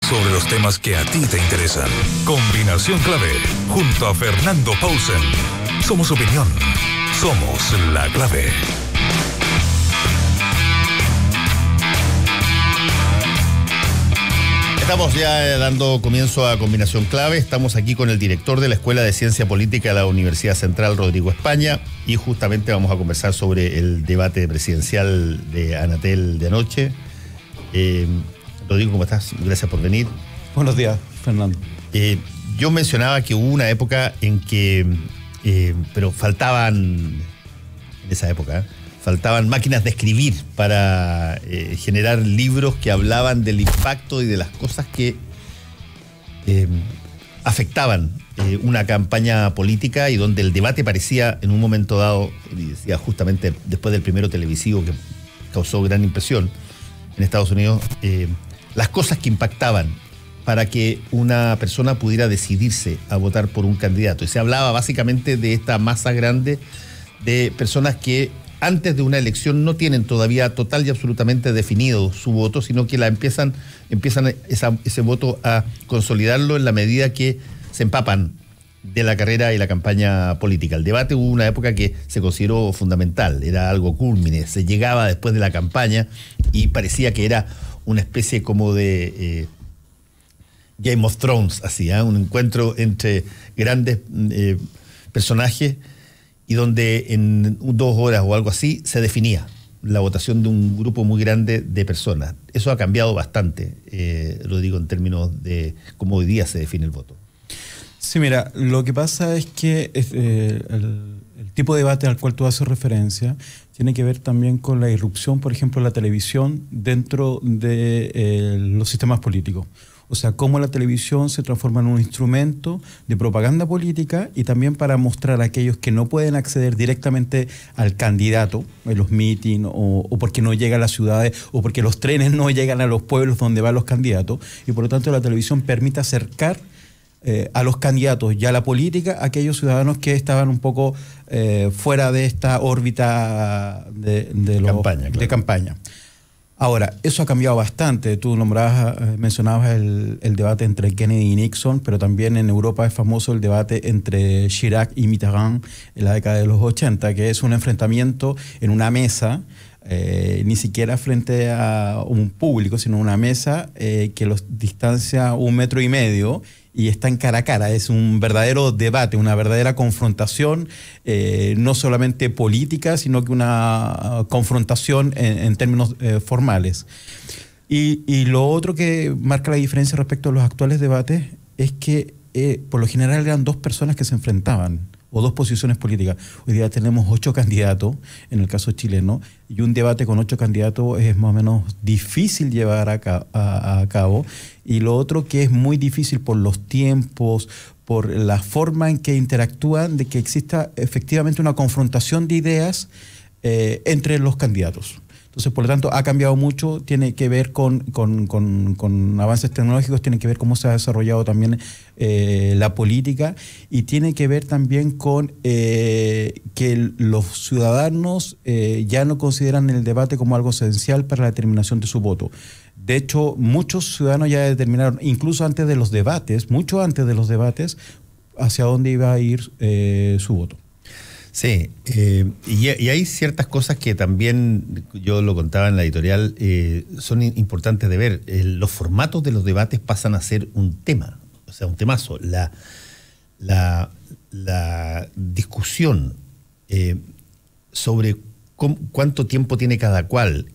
sobre los temas que a ti te interesan. Combinación Clave, junto a Fernando Paulsen. Somos opinión. Somos la clave. Estamos ya dando comienzo a Combinación Clave. Estamos aquí con el director de la Escuela de Ciencia Política de la Universidad Central, Rodrigo España, y justamente vamos a conversar sobre el debate presidencial de Anatel de anoche. Rodrigo, ¿cómo estás? Gracias por venir. Buenos días, Fernando. Yo mencionaba que hubo una época en que, pero faltaban, en esa época, faltaban máquinas de escribir para generar libros que hablaban del impacto y de las cosas que afectaban una campaña política y donde el debate parecía en un momento dado, y decía justamente después del primero televisivo que causó gran impresión en Estados Unidos, las cosas que impactaban para que una persona pudiera decidirse a votar por un candidato. Y se hablaba básicamente de esta masa grande de personas que antes de una elección no tienen todavía total y absolutamente definido su voto, sino que empiezan ese voto a consolidarlo en la medida que se empapan de la carrera y la campaña política. El debate hubo una época que se consideró fundamental, era algo cúlmine, se llegaba después de la campaña y parecía que era una especie como de Game of Thrones, así, un encuentro entre grandes personajes, y donde en 2 horas o algo así se definía la votación de un grupo muy grande de personas. Eso ha cambiado bastante, lo digo en términos de cómo hoy día se define el voto. Sí, mira, lo que pasa es que el tipo de debate al cual tú haces referencia tiene que ver también con la irrupción, por ejemplo, de la televisión dentro de los sistemas políticos. O sea, cómo la televisión se transforma en un instrumento de propaganda política y también para mostrar a aquellos que no pueden acceder directamente al candidato en los mítines o porque no llega a las ciudades o porque los trenes no llegan a los pueblos donde van los candidatos, y por lo tanto la televisión permite acercar a los candidatos y a la política a aquellos ciudadanos que estaban un poco fuera de esta órbita de campaña. Ahora, eso ha cambiado bastante. Tú mencionabas el debate entre Kennedy y Nixon, pero también en Europa es famoso el debate entre Chirac y Mitterrand en la década de los 80, que es un enfrentamiento en una mesa, ni siquiera frente a un público, sino una mesa que los distancia 1,5 metros y están cara a cara. Es un verdadero debate, una verdadera confrontación, no solamente política, sino que una confrontación en términos formales. Y lo otro que marca la diferencia respecto a los actuales debates es que por lo general eran 2 personas que se enfrentaban, o 2 posiciones políticas. Hoy día tenemos 8 candidatos, en el caso chileno, y un debate con 8 candidatos es más o menos difícil llevar a cabo. Y lo otro que es muy difícil por los tiempos, por la forma en que interactúan, de que exista efectivamente una confrontación de ideas entre los candidatos. Entonces, por lo tanto, ha cambiado mucho, tiene que ver con avances tecnológicos, tiene que ver cómo se ha desarrollado también la política, y tiene que ver también con que los ciudadanos ya no consideran el debate como algo esencial para la determinación de su voto. De hecho, muchos ciudadanos ya determinaron, incluso antes de los debates, mucho antes de los debates, hacia dónde iba a ir su voto. Sí, y hay ciertas cosas que también, yo lo contaba en la editorial, son importantes de ver. Los formatos de los debates pasan a ser un tema, o sea, un temazo. La discusión sobre cuánto tiempo tiene cada cual,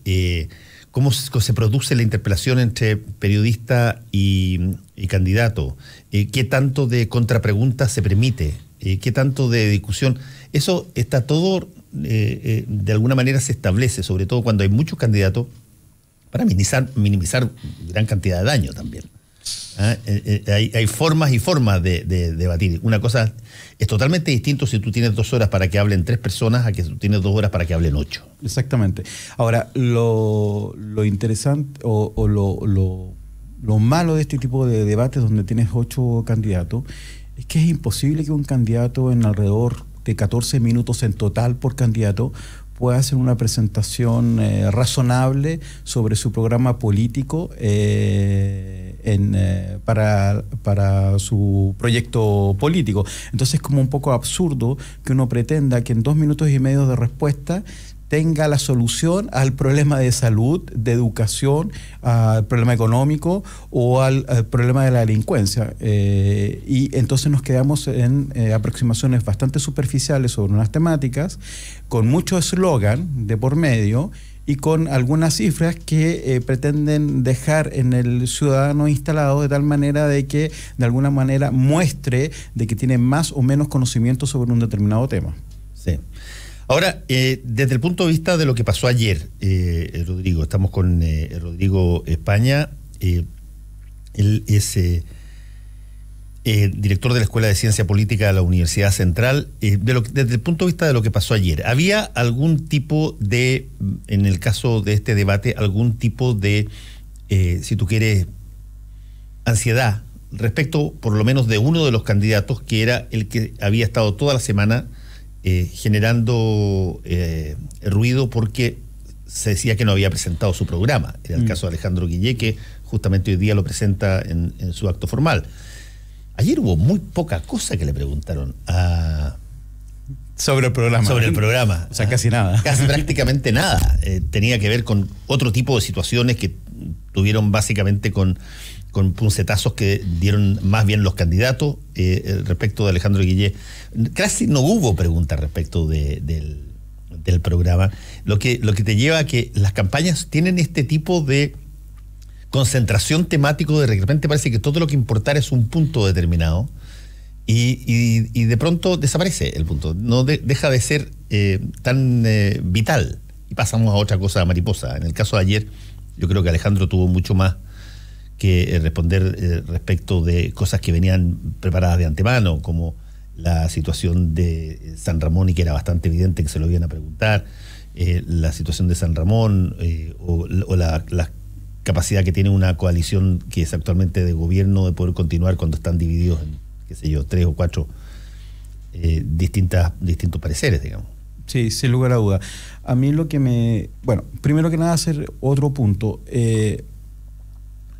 cómo se produce la interpelación entre periodista y candidato, qué tanto de contrapregunta se permite, qué tanto de discusión. Eso está todo, de alguna manera se establece, sobre todo cuando hay muchos candidatos, para minimizar gran cantidad de daño también. Hay formas y formas de debatir. Una cosa es totalmente distinto si tú tienes 2 horas para que hablen 3 personas a que tú tienes 2 horas para que hablen 8. Exactamente. Ahora, lo interesante o lo malo de este tipo de debates donde tienes 8 candidatos es que es imposible que un candidato en alrededor de 14 minutos en total por candidato pueda hacer una presentación razonable sobre su programa político para su proyecto político. Entonces es como un poco absurdo que uno pretenda que en 2 minutos y medio de respuesta tenga la solución al problema de salud, de educación, al problema económico o al problema de la delincuencia. Y entonces nos quedamos en aproximaciones bastante superficiales sobre unas temáticas, con mucho eslogan de por medio y con algunas cifras que pretenden dejar en el ciudadano instalado de tal manera de que de alguna manera muestre de que tiene más o menos conocimiento sobre un determinado tema. Sí. Ahora, desde el punto de vista de lo que pasó ayer, Rodrigo, estamos con Rodrigo España, él es director de la Escuela de Ciencia Política de la Universidad Central. Desde el punto de vista de lo que pasó ayer, ¿había algún tipo de, en el caso de este debate, algún tipo de, si tú quieres, ansiedad respecto por lo menos de uno de los candidatos que era el que había estado toda la semana generando ruido porque se decía que no había presentado su programa? Era el caso de Alejandro Guillé, que justamente hoy día lo presenta en su acto formal. Ayer hubo muy poca cosa que le preguntaron sobre el programa. Sobre el programa. O sea, casi nada. Casi prácticamente nada. Tenía que ver con otro tipo de situaciones que tuvieron básicamente con puncetazos que dieron más bien los candidatos respecto de Alejandro Guillé. Casi no hubo preguntas respecto del programa, lo que te lleva a que las campañas tienen este tipo de concentración temático, de repente parece que todo lo que importar es un punto determinado y de pronto desaparece el punto, no deja de ser tan vital y pasamos a otra cosa mariposa. En el caso de ayer, yo creo que Alejandro tuvo mucho más que responder respecto de cosas que venían preparadas de antemano, como la situación de San Ramón, y que era bastante evidente que se lo iban a preguntar, la situación de San Ramón o la capacidad que tiene una coalición que es actualmente de gobierno de poder continuar cuando están divididos en, qué sé yo, 3 o 4 distintos pareceres, digamos. Sí, sin lugar a duda. A mí lo que me... Bueno, primero que nada hacer otro punto.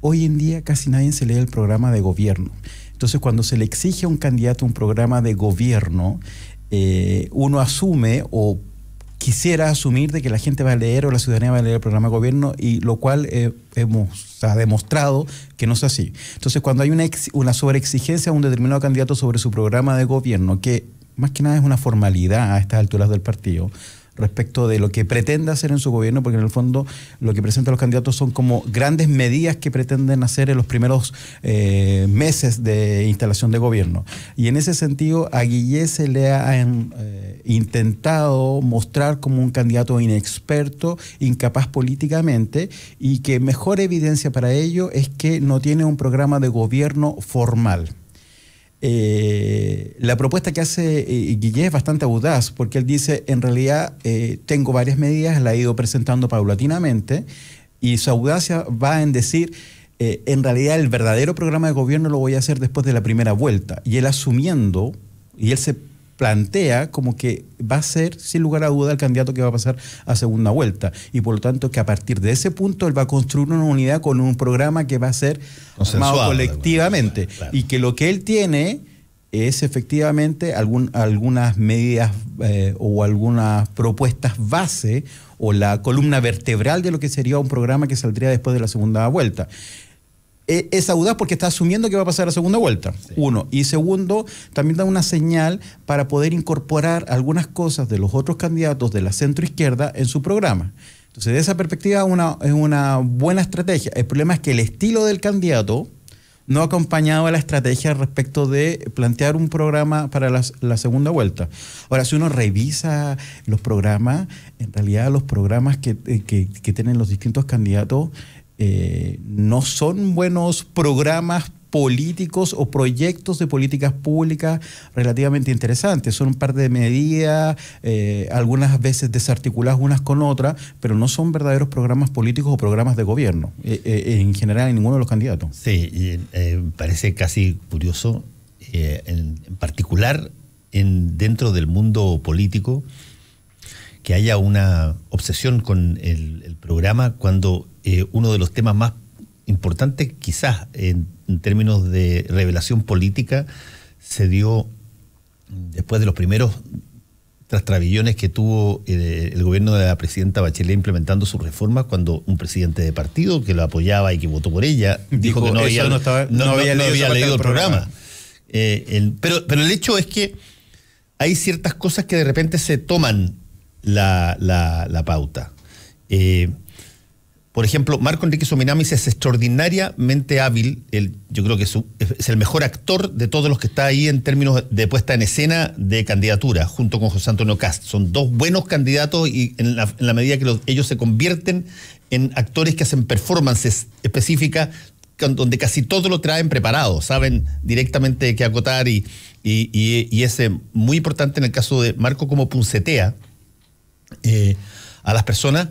Hoy en día casi nadie se lee el programa de gobierno. Entonces, cuando se le exige a un candidato un programa de gobierno, uno asume o quisiera asumir de que la gente va a leer o la ciudadanía va a leer el programa de gobierno, y lo cual ha demostrado que no es así. Entonces, cuando hay una sobreexigencia a un determinado candidato sobre su programa de gobierno, que más que nada es una formalidad a estas alturas del partido, respecto de lo que pretende hacer en su gobierno, porque en el fondo lo que presentan los candidatos son como grandes medidas que pretenden hacer en los primeros meses de instalación de gobierno. Y en ese sentido, a Guillé se le ha intentado mostrar como un candidato inexperto, incapaz políticamente, y que mejor evidencia para ello es que no tiene un programa de gobierno formal. La propuesta que hace Guillé es bastante audaz, porque él dice, en realidad tengo varias medidas, la he ido presentando paulatinamente, y su audacia va en decir, en realidad el verdadero programa de gobierno lo voy a hacer después de la primera vuelta. Y él asumiendo, y él se plantea como que va a ser, sin lugar a duda, el candidato que va a pasar a segunda vuelta. Y por lo tanto, que a partir de ese punto él va a construir una unidad con un programa que va a ser armado colectivamente. Claro. Y que lo que él tiene es efectivamente algunas medidas o algunas propuestas base o la columna vertebral de lo que sería un programa que saldría después de la segunda vuelta. Es audaz porque está asumiendo que va a pasar a segunda vuelta, sí. Uno. Y segundo, también da una señal para poder incorporar algunas cosas de los otros candidatos de la centroizquierda en su programa. Entonces, de esa perspectiva, es una buena estrategia. El problema es que el estilo del candidato no ha acompañado a la estrategia respecto de plantear un programa para la segunda vuelta. Ahora, si uno revisa los programas, en realidad los programas que tienen los distintos candidatos no son buenos programas políticos o proyectos de políticas públicas relativamente interesantes. Son un par de medidas, algunas veces desarticuladas unas con otras, pero no son verdaderos programas políticos o programas de gobierno, en general en ninguno de los candidatos. Sí, parece casi curioso, en particular dentro del mundo político, que haya una obsesión con el programa cuando uno de los temas más importantes, quizás en términos de revelación política, se dio después de los primeros trastrabillones que tuvo el gobierno de la presidenta Bachelet implementando sus reformas, cuando un presidente de partido que lo apoyaba y que votó por ella dijo que no había leído el programa. Pero el hecho es que hay ciertas cosas que de repente se toman la pauta. Por ejemplo, Marco Enrique Sominamis es extraordinariamente hábil. Yo creo que es el mejor actor de todos los que está ahí en términos de puesta en escena de candidatura, junto con José Antonio Cast. Son dos buenos candidatos y en la medida que ellos se convierten en actores que hacen performances específicas, donde casi todo lo traen preparado, saben directamente qué acotar y es muy importante en el caso de Marco como puncetea a las personas.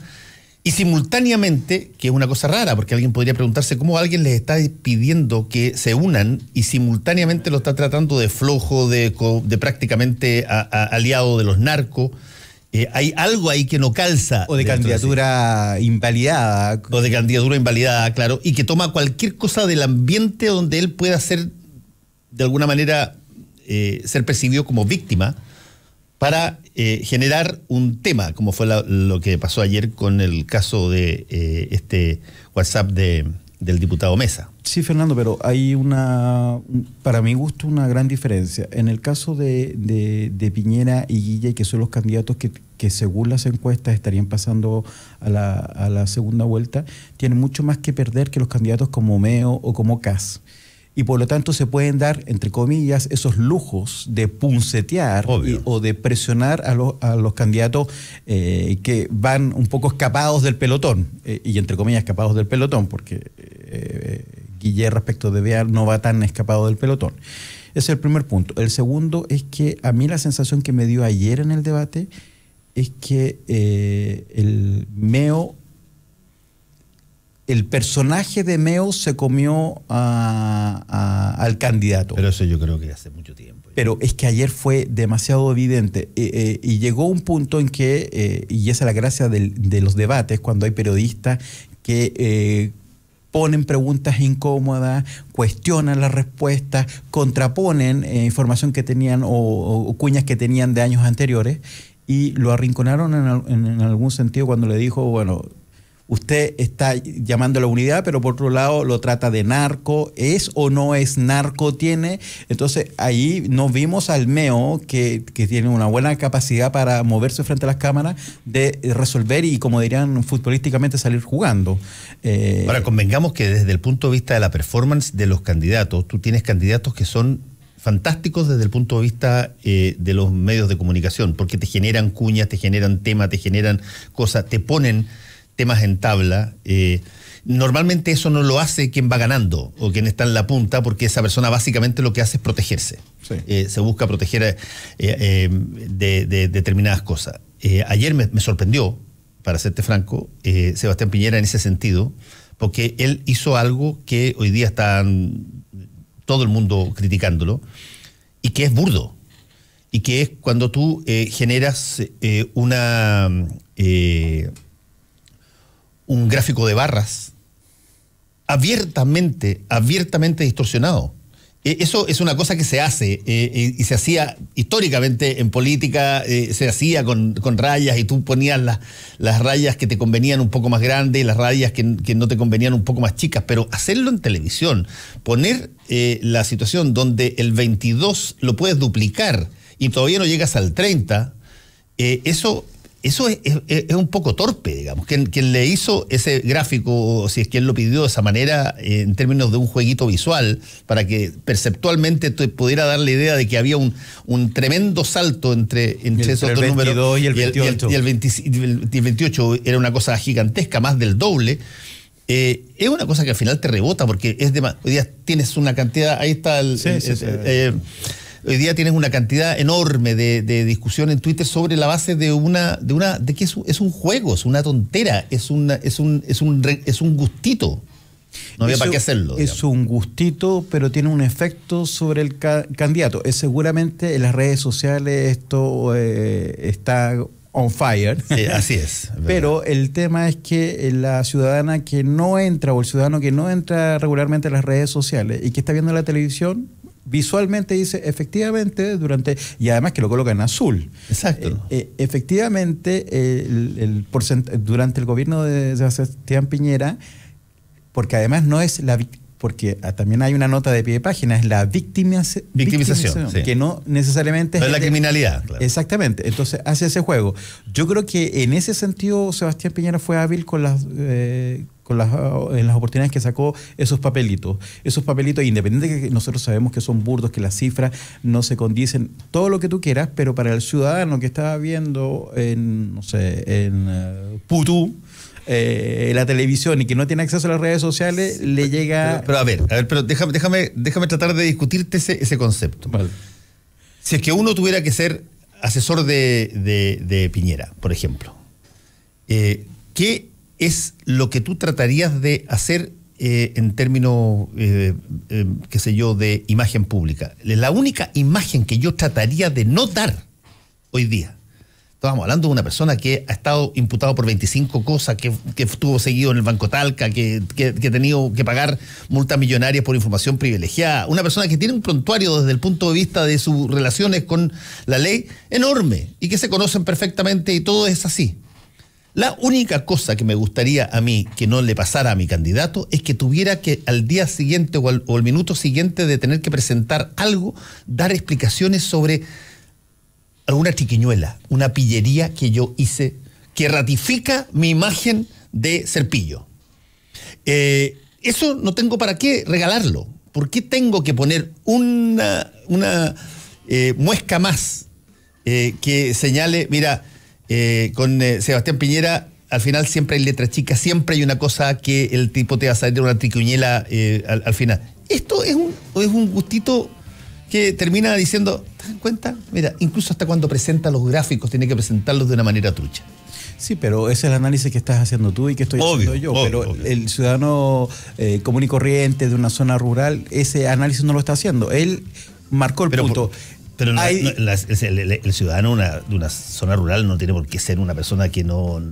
Y simultáneamente, que es una cosa rara, porque alguien podría preguntarse cómo alguien les está pidiendo que se unan y simultáneamente lo está tratando de flojo, de prácticamente aliado de los narcos. Hay algo ahí que no calza. O de candidatura invalidada. O de candidatura invalidada, claro. Y que toma cualquier cosa del ambiente donde él pueda ser, de alguna manera, ser percibido como víctima, para generar un tema, como fue lo que pasó ayer con el caso de este WhatsApp del diputado Mesa. Sí, Fernando, pero hay para mi gusto, una gran diferencia. En el caso de Piñera y Guille, que son los candidatos que según las encuestas estarían pasando a la segunda vuelta, tienen mucho más que perder que los candidatos como Meo o como Kass. Y por lo tanto se pueden dar, entre comillas, esos lujos de puncetear o de presionar a los candidatos que van un poco escapados del pelotón, y entre comillas escapados del pelotón, porque Guille respecto de Bear no va tan escapado del pelotón. Ese es el primer punto. El segundo es que a mí la sensación que me dio ayer en el debate es que el Meo... El personaje de Meo se comió al candidato. Pero eso yo creo que hace mucho tiempo. Pero es que ayer fue demasiado evidente y llegó un punto en que, y esa es la gracia de los debates, cuando hay periodistas que ponen preguntas incómodas, cuestionan las respuestas, contraponen información que tenían o cuñas que tenían de años anteriores, y lo arrinconaron en algún sentido cuando le dijo, bueno... Usted está llamando a la unidad, pero por otro lado lo trata de narco. ¿Es o no es narco? Tiene. Entonces ahí nos vimos al Meo, que tiene una buena capacidad para moverse frente a las cámaras, de resolver y, como dirían futbolísticamente, salir jugando. Ahora, convengamos que desde el punto de vista de la performance de los candidatos, tú tienes candidatos que son fantásticos desde el punto de vista de los medios de comunicación, porque te generan cuñas, te generan temas, te generan cosas, te ponen temas en tabla. Normalmente eso no lo hace quien va ganando o quien está en la punta, porque esa persona básicamente lo que hace es protegerse. Sí. Se busca proteger de determinadas cosas. Ayer me sorprendió, para serte franco, Sebastián Piñera en ese sentido, porque él hizo algo que hoy día está todo el mundo criticándolo, y que es burdo, y que es cuando tú generas un gráfico de barras abiertamente distorsionado. Eso es una cosa que se hace y se hacía históricamente en política, se hacía con rayas, y tú ponías las rayas que te convenían un poco más grandes y las rayas que no te convenían un poco más chicas, pero hacerlo en televisión, poner la situación donde el 22 lo puedes duplicar y todavía no llegas al 30, eso es un poco torpe, digamos. Quien le hizo ese gráfico, si es que él lo pidió de esa manera, en términos de un jueguito visual, para que perceptualmente te pudiera dar la idea de que había un tremendo salto entre esos dos números. Y el 28. Y el 28 era una cosa gigantesca, más del doble. Es una cosa que al final te rebota, porque hoy día tienes una cantidad, ahí está hoy día tienes una cantidad enorme de discusión en Twitter sobre la base de que es un juego, es una tontera, es un gustito. No había para qué hacerlo. Es un gustito, pero tiene un efecto sobre el candidato. Seguramente en las redes sociales esto está on fire. Sí, así es. Pero el tema es que la ciudadana que no entra o el ciudadano que no entra regularmente a las redes sociales y que está viendo la televisión, visualmente dice, efectivamente, y además que lo coloca en azul. Exacto. Efectivamente, durante el gobierno de Sebastián Piñera, porque además no es porque también hay una nota de pie de página, es la victimización, sí. que no necesariamente no es la criminalidad. Claro. Exactamente, entonces hace ese juego. Yo creo que en ese sentido Sebastián Piñera fue hábil en las oportunidades que sacó esos papelitos, independiente de que nosotros sabemos que son burdos, que las cifras no se condicen, todo lo que tú quieras, pero para el ciudadano que estaba viendo en Putú, la televisión y que no tiene acceso a las redes sociales, le llega... Pero déjame tratar de discutirte ese concepto. Vale. Si es que uno tuviera que ser asesor de Piñera, por ejemplo, ¿qué es lo que tú tratarías de hacer en términos, qué sé yo, de imagen pública? La única imagen que yo trataría de no dar hoy día, estábamos hablando de una persona que ha estado imputado por 25 cosas, que estuvo seguido en el Banco Talca, que ha tenido que pagar multas millonarias por información privilegiada, una persona que tiene un prontuario desde el punto de vista de sus relaciones con la ley enorme y que se conocen perfectamente y todo es así. La única cosa que me gustaría a mí que no le pasara a mi candidato es que tuviera que al día siguiente o al minuto siguiente de tener que presentar algo, dar explicaciones sobre alguna triquiñuela, una pillería que yo hice que ratifica mi imagen de ser pillo. Eso no tengo para qué regalarlo. ¿Por qué tengo que poner una muesca más que señale, mira, con Sebastián Piñera al final siempre hay letra chica, siempre hay una cosa que el tipo te va a salir de una triquiñuela al final? Esto es un gustito que termina diciendo, ¿te das cuenta? Mira, incluso hasta cuando presenta los gráficos tiene que presentarlos de una manera trucha. Sí, pero ese es el análisis que estás haciendo tú y que estoy haciendo yo. Pero el ciudadano común y corriente de una zona rural, ese análisis no lo está haciendo. Él marcó el punto. Pero el ciudadano de una zona rural no tiene por qué ser una persona que no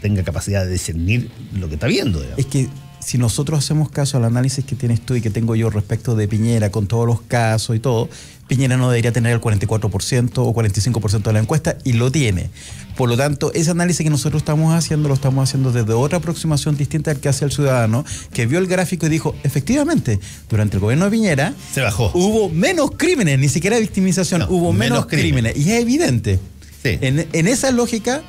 tenga capacidad de discernir lo que está viendo. Digamos. Es que si nosotros hacemos caso al análisis que tienes tú y que tengo yo respecto de Piñera, con todos los casos y todo, Piñera no debería tener el 44% o 45% de la encuesta, y lo tiene. Por lo tanto, ese análisis que nosotros estamos haciendo, lo estamos haciendo desde otra aproximación distinta al que hace el ciudadano, que vio el gráfico y dijo, efectivamente, durante el gobierno de Piñera se bajó. Hubo menos crímenes, ni siquiera victimización, hubo menos crímenes. Y es evidente. Sí. En esa lógica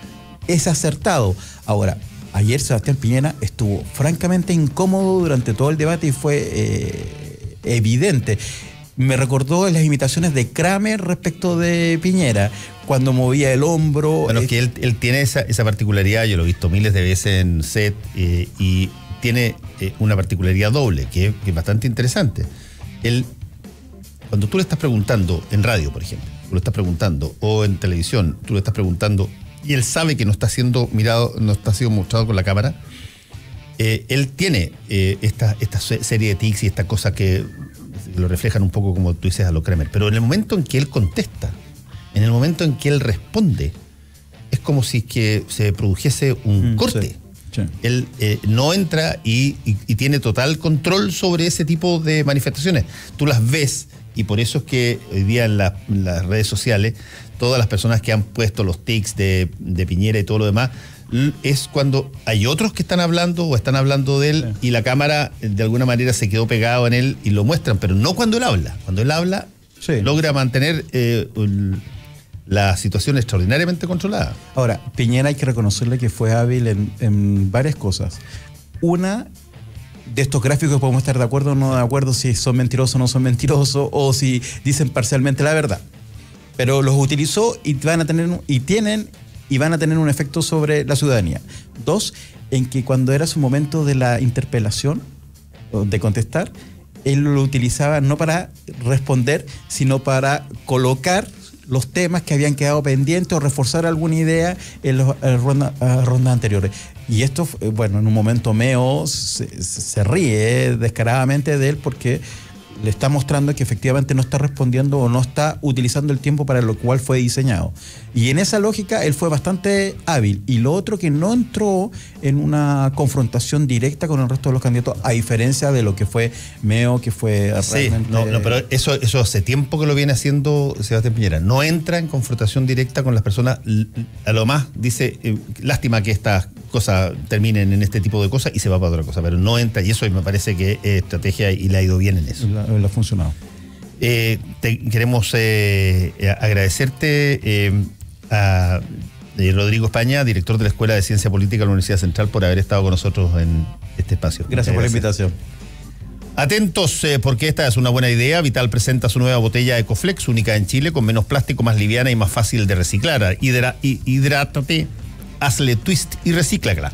es acertado. Ahora, ayer Sebastián Piñera estuvo francamente incómodo durante todo el debate y fue evidente. Me recordó las imitaciones de Kramer respecto de Piñera, cuando movía el hombro. Bueno, es que él tiene esa particularidad, yo lo he visto miles de veces en set, y tiene una particularidad doble, que es bastante interesante. Cuando tú le estás preguntando en radio, por ejemplo, tú le estás preguntando, o en televisión, tú le estás preguntando, y él sabe que no está siendo mirado, no está siendo mostrado con la cámara, él tiene esta serie de tics y esta cosa que lo reflejan un poco, como tú dices, a lo Kramer. Pero en el momento en que él contesta, en el momento en que él responde, es como si que se produjese un corte. Sí. Él no entra y tiene total control sobre ese tipo de manifestaciones. Tú las ves, y por eso es que hoy día en las redes sociales, todas las personas que han puesto los tics de Piñera y todo lo demás, es cuando hay otros que están hablando o están hablando de él, sí, y la cámara de alguna manera se quedó pegado en él y lo muestran, pero no cuando él habla. Cuando él habla, sí, logra mantener la situación extraordinariamente controlada. Ahora, Piñera hay que reconocerle que fue hábil en varias cosas. Una, de estos gráficos podemos estar de acuerdo o no de acuerdo si son mentirosos o no son mentirosos, o si dicen parcialmente la verdad. Pero los utilizó y van a tener un efecto sobre la ciudadanía. Dos, en que cuando era su momento de la interpelación, de contestar, él lo utilizaba no para responder, sino para colocar los temas que habían quedado pendientes o reforzar alguna idea en las rondas anteriores. Y esto, bueno, en un momento Meo se ríe descaradamente de él porque le está mostrando que efectivamente no está respondiendo o no está utilizando el tiempo para lo cual fue diseñado. Y en esa lógica él fue bastante hábil. Y lo otro, que no entró en una confrontación directa con el resto de los candidatos, a diferencia de lo que fue Meo, que fue realmente... No, pero eso hace tiempo que lo viene haciendo Sebastián Piñera. No entra en confrontación directa con las personas. A lo más dice, lástima que estas cosas terminen en este tipo de cosas, y se va para otra cosa, pero no entra, y eso me parece que es estrategia y le ha ido bien en eso. Le ha funcionado. Queremos agradecerte a Rodrigo España, director de la Escuela de Ciencia Política de la Universidad Central, por haber estado con nosotros en este espacio. Gracias por la invitación. Atentos, porque esta es una buena idea. Vital presenta su nueva botella Ecoflex, única en Chile, con menos plástico, más liviana y más fácil de reciclar. Hidrátate, hazle twist y recíclala.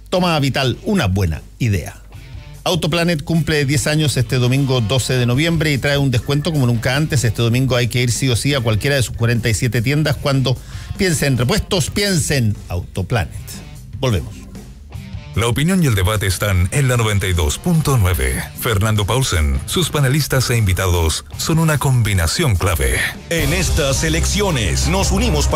Toma Vital, una buena idea. Autoplanet cumple 10 años este domingo 12 de noviembre y trae un descuento como nunca antes. Este domingo hay que ir sí o sí a cualquiera de sus 47 tiendas. Cuando piense en repuestos, piense en Autoplanet. Volvemos. La opinión y el debate están en la 92.9. Fernando Paulsen, sus panelistas e invitados son una combinación clave. En estas elecciones nos unimos para